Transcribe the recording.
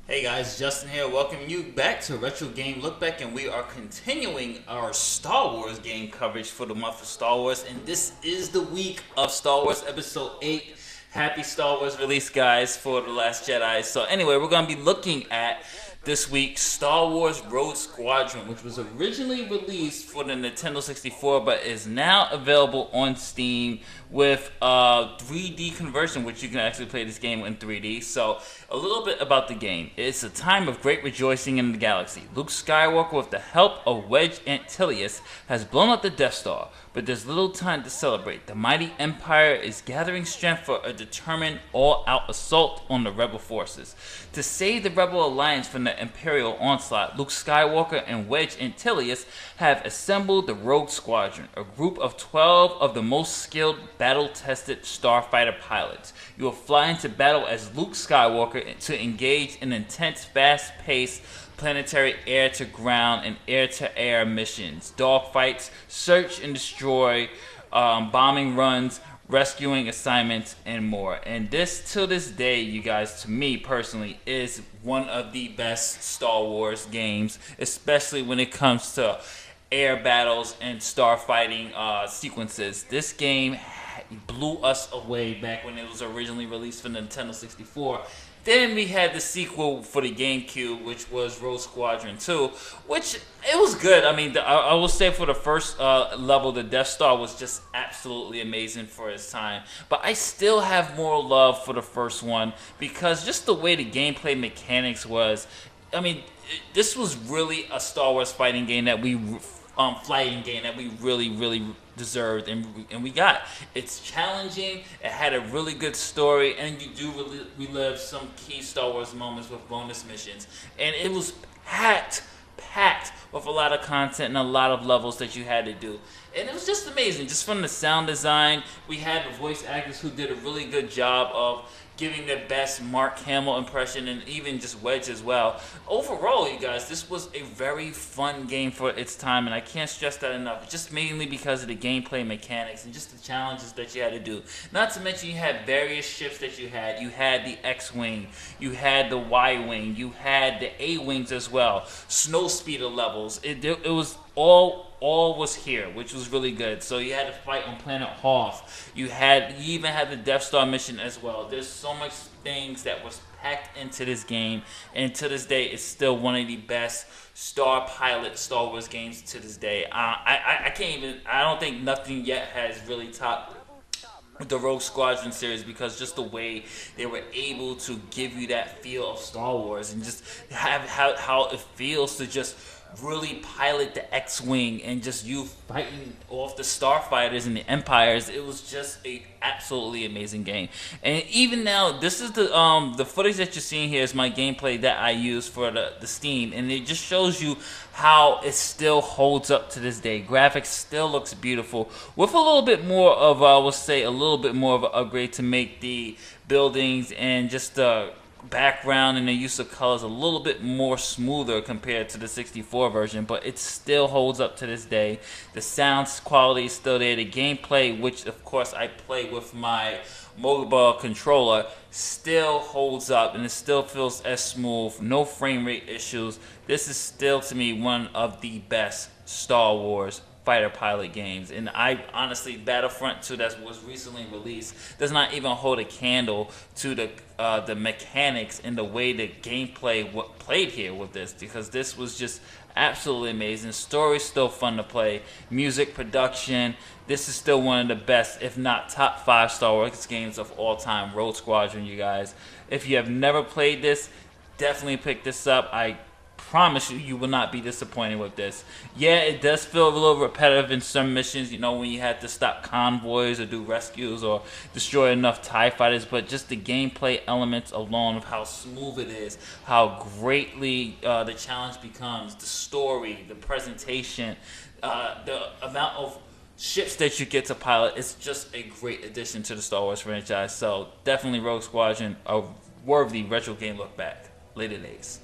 Hey guys, Justin here, welcoming you back to Retro Game Look Back, and we are continuing our Star Wars game coverage for the month of Star Wars, and this is the week of Star Wars Episode 8. Happy Star Wars release, guys, for The Last Jedi. So anyway, we're going to be looking at this week's Star Wars Rogue Squadron, which was originally released for the Nintendo 64, but is now available on Steam with 3D conversion, which you can actually play this game in 3D. So a little bit about the game. It's a time of great rejoicing in the galaxy. Luke Skywalker, with the help of Wedge Antilles, has blown up the Death Star, but there's little time to celebrate. The mighty Empire is gathering strength for a determined all-out assault on the rebel forces. To save the Rebel Alliance from the Imperial onslaught, Luke Skywalker and Wedge Antilles have assembled the Rogue Squadron, a group of 12 of the most skilled, battle-tested starfighter pilots. You will fly into battle as Luke Skywalker to engage in intense, fast-paced planetary air-to-ground and air-to-air missions, dogfights, search and destroy, bombing runs, rescuing assignments, and more. And this, to this day, you guys, to me personally, is one of the best Star Wars games, especially when it comes to air battles and starfighting sequences. This game blew us away back when it was originally released for Nintendo 64. Then we had the sequel for the GameCube, which was Rogue Squadron 2, which it was good. I mean, I will say for the first level, the Death Star was just absolutely amazing for its time. But I still have more love for the first one because just the way the gameplay mechanics was. I mean, this was really a Star Wars fighting game that we really deserved, and we got. It's challenging. It had a really good story, and you do relive some key Star Wars moments with bonus missions. And it was packed with a lot of content and a lot of levels that you had to do. And it was just amazing. Just from the sound design, we had the voice actors who did a really good job of giving their best Mark Hamill impression, and even just Wedge as well. Overall, you guys, this was a very fun game for its time, and I can't stress that enough. Just mainly because of the gameplay mechanics and just the challenges that you had to do. Not to mention you had various ships that you had. You had the X-Wing, you had the Y-Wing, you had the A-Wings as well. Snow speeder levels. It was all was here, which was really good. So you had to fight on planet Hoth. You even had the Death Star mission as well. There's so much things that was packed into this game, and to this day, it's still one of the best Star Wars games to this day. I don't think nothing yet has really topped the Rogue Squadron series, because just the way they were able to give you that feel of Star Wars and just have how it feels to just really pilot the X-Wing and just you fighting off the starfighters and the empires. It was just a absolutely amazing game. And even now, this is the footage that you're seeing here is my gameplay that I use for the Steam, and it just shows you how it still holds up to this day. Graphics still looks beautiful with a little bit more of I will say a little bit more of an upgrade to make the buildings and just the background and the use of colors a little bit more smoother compared to the 64 version, but it still holds up to this day. The sound quality is still there. The gameplay, which of course I play with my mobile controller, still holds up and it still feels as smooth. No frame rate issues. This is still, to me, one of the best Star Wars fighter pilot games, and I honestly, Battlefront 2 that was recently released does not even hold a candle to the mechanics and the way the gameplay played here with this, because this was just absolutely amazing. Story's still fun to play. Music, production, this is still one of the best, if not top 5 Star Wars games of all time. Rogue Squadron, you guys. If you have never played this, definitely pick this up. I promise you will not be disappointed with this. Yeah, it does feel a little repetitive in some missions, you know, when you have to stop convoys or do rescues or destroy enough TIE fighters, but just the gameplay elements alone of how smooth it is, how greatly the challenge becomes, the story, the presentation, the amount of ships that you get to pilot, it's just a great addition to the Star Wars franchise. So definitely Rogue Squadron, a worthy retro game look back. Later days.